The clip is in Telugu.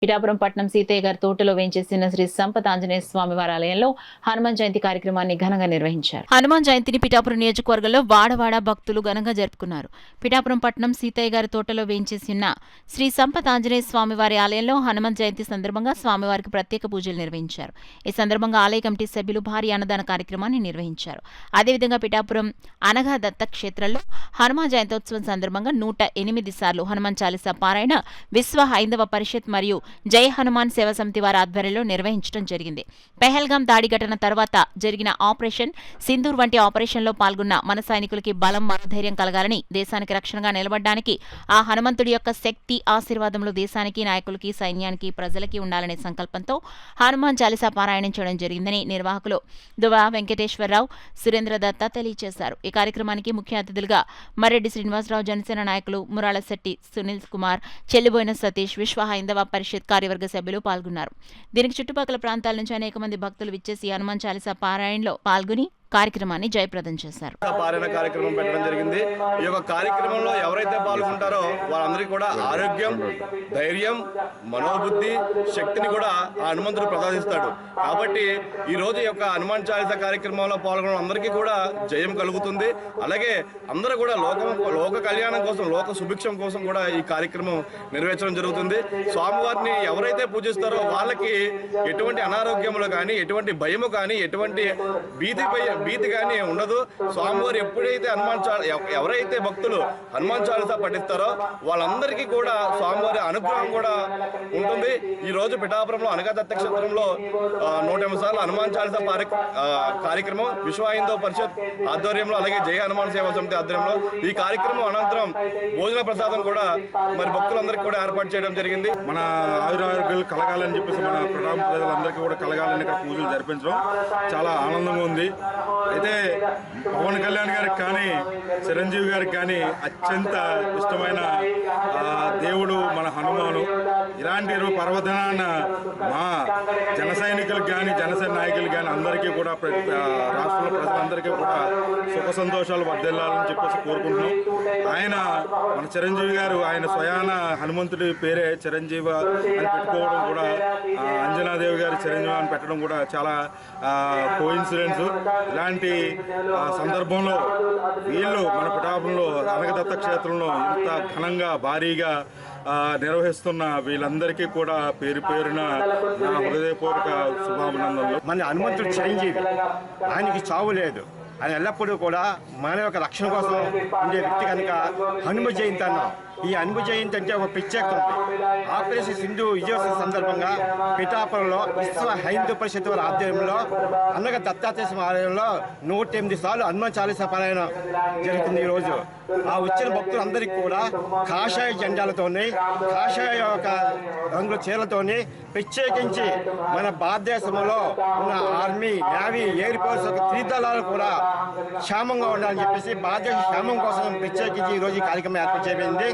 పిఠాపురం పట్నం సీతయ్య గారి తోటలో వేంచేసిన శ్రీ సంపత్ ఆంజనేయ స్వామి వారి ఆలయంలో హనుమాన్ జయంతి కార్యక్రమాన్ని ఘనంగా నిర్వహించారు. హనుమాన్ జయంతిని పిఠాపురం నియోజకవర్గంలో వాడవాడ భక్తులు ఘనంగా జరుపుకున్నారు. పిఠాపురం పట్నం సీతయ్య గారి తోటలో వేంచేసిన శ్రీ సంపత్ ఆంజనేయ స్వామి వారి ఆలయంలో హనుమాన్ జయంతి సందర్భంగా స్వామివారికి ప్రత్యేక పూజలు నిర్వహించారు. ఈ సందర్భంగా ఆలయ కమిటీ సభ్యులు భారీ అన్నదాన కార్యక్రమాన్ని నిర్వహించారు. అదేవిధంగా పిఠాపురం అనగా దత్త క్షేత్రంలో హనుమాన్ జయంతోత్సవం సందర్భంగా 108 సార్లు హనుమాన్ చాలీసా పారాయణ విశ్వ హైందవ పరిషత్ మరియు జై హనుమాన్ సేవా సమితి వారి ఆధ్వర్యంలో నిర్వహించడం జరిగింది. పెహల్గాం దాడి ఘటన తర్వాత జరిగిన ఆపరేషన్ సింధూర్ వంటి ఆపరేషన్లో పాల్గొన్న మన సైనికులకి బలం మనోధైర్యం కలగాలని, దేశానికి రక్షణగా నిలబడడానికి ఆ హనుమంతుడి యొక్క శక్తి ఆశీర్వాదములు దేశానికి, నాయకులకి, సైన్యానికి, ప్రజలకి ఉండాలనే సంకల్పంతో హనుమాన్ చాలీసా పారాయణం చేయడం జరిగిందని నిర్వాహకులు దువా వెంకటేశ్వరరావు, సురేంద్ర దత్త తెలియజేశారు. ఈ కార్యక్రమానికి ముఖ్య అతిథులుగా మర్రెడ్డి శ్రీనివాసరావు, జనసేన నాయకులు మురాళశెట్టి సునీల్ కుమార్, చెల్లిబోయిన సతీష్, విశ్వ హైందవ పరిషత్ కార్యవర్గ సభ్యులు పాల్గొన్నారు. దీనికి చుట్టుపక్కల ప్రాంతాల నుంచి అనేక మంది భక్తులు విచ్చేసి హనుమాన్ చాలీసా పారాయణలో పాల్గొని కార్యక్రమాన్ని జయప్రదం చేశారు. పారాయణ కార్యక్రమం పెట్టడం జరిగింది. ఈ యొక్క కార్యక్రమంలో ఎవరైతే పాల్గొంటారో వాళ్ళందరికీ కూడా ఆరోగ్యం, ధైర్యం, మనోబుద్ధి, శక్తిని కూడా ఆ హనుమంతుడు ప్రసాదిస్తాడు. కాబట్టి ఈ రోజు యొక్క హనుమాన్ చాలీసా కార్యక్రమంలో పాల్గొనడం అందరికీ కూడా జయం కలుగుతుంది. అలాగే అందరూ కూడా లోక కళ్యాణం కోసం, లోక సుభిక్షం కోసం కూడా ఈ కార్యక్రమం నెరవేర్చడం జరుగుతుంది. స్వామివారిని ఎవరైతే పూజిస్తారో వాళ్ళకి ఎటువంటి అనారోగ్యములు కానీ, ఎటువంటి భయము కానీ, ఎటువంటి భీతి కానీ ఉండదు. స్వామివారు ఎప్పుడైతే ఎవరైతే భక్తులు హనుమాన్ చాలీసా పఠిస్తారో వాళ్ళందరికీ కూడా స్వామివారి అనుగ్రహం కూడా ఉంటుంది. ఈ రోజు పిఠాపురంలో అనగా దత్త క్షేత్రంలో 108 సార్లు హనుమాన్ చాలీసా కార్యక్రమం విశ్వ హైందవ పరిషత్ ఆధ్వర్యంలో, అలాగే జై హనుమాన్ సేవా సమితి ఆధ్వర్యంలో ఈ కార్యక్రమం అనంతరం భోజన ప్రసాదం కూడా మరి భక్తులందరికీ కూడా ఏర్పాటు చేయడం జరిగింది. మన ఆయురారోగ్యాలు కలగాలని చెప్పేసి మన పిఠాపురం ప్రజలందరికీ కూడా కలగాలని ఇక్కడ పూజలు జరిపించడం చాలా ఆనందంగా ఉంది. అయితే పవన్ కళ్యాణ్ గారికి కానీ, చిరంజీవి గారికి కానీ అత్యంత ఇష్టమైన దేవుడు మన హనుమాను. ఇలాంటి పర్వదినాన మా జన సైనికులకు కానీ, జనసేన నాయకులకు కానీ అందరికీ కూడా రాష్ట్రంలో ప్రజలందరికీ కూడా సుఖ సంతోషాలు వర్ధిల్లాలని చెప్పేసి కోరుకుంటున్నాం. ఆయన మన చిరంజీవి గారు ఆయన స్వయాన హనుమంతుడి పేరే చిరంజీవి అని పెట్టుకోవడం కూడా, అంజనాదేవి గారి చిరంజీవి అని పెట్టడం కూడా చాలా కోఇన్సిడెన్స్. ఇలాంటి సందర్భంలో వీళ్ళు మన పిఠాపురంలో అనగదత్త క్షేత్రంలో ఇంత ఘనంగా భారీగా నిర్వహిస్తున్న వీళ్ళందరికీ కూడా పేరు పేరున నా హృదయపూర్వక శుభాభినందనలు. మన హనుమంతుడు చిరంజీవి, ఆయనకి చావు లేదు. ఆయన ఎల్లప్పుడూ కూడా మన యొక్క రక్షణ కోసం ఉండే వ్యక్తి కనుక హనుమ జయంతి అన్నాం. ఈ హనుమ జయంతి అంటే ఒక ప్రత్యేకత ఉంది. ఆపరేషన్ సింధు విజయోత్సవ సందర్భంగా పిఠాపురంలో విశ్వ హైందవ పరిషత్ వారి ఆధ్వర్యంలో అన్నగా దత్తాత్రేయ ఆలయంలో 108 సార్లు హనుమాన్ చాలీసా పారాయణ జరుగుతుంది. ఈరోజు ఆ వచ్చిన భక్తులందరికీ కూడా కాషాయ జెండాలతోని, కాషాయ యొక్క రంగుల చీరలతోని ప్రత్యేకించి మన భారతదేశంలో ఉన్న ఆర్మీ, నేవీ, ఎయిర్ ఫోర్స్ యొక్క త్రిదళాలు కూడా క్షేమంగా ఉండాలని చెప్పేసి భారతదేశ క్షేమం కోసం ప్రత్యేకించి ఈరోజు ఈ కార్యక్రమం ఏర్పాటు చేయబడింది.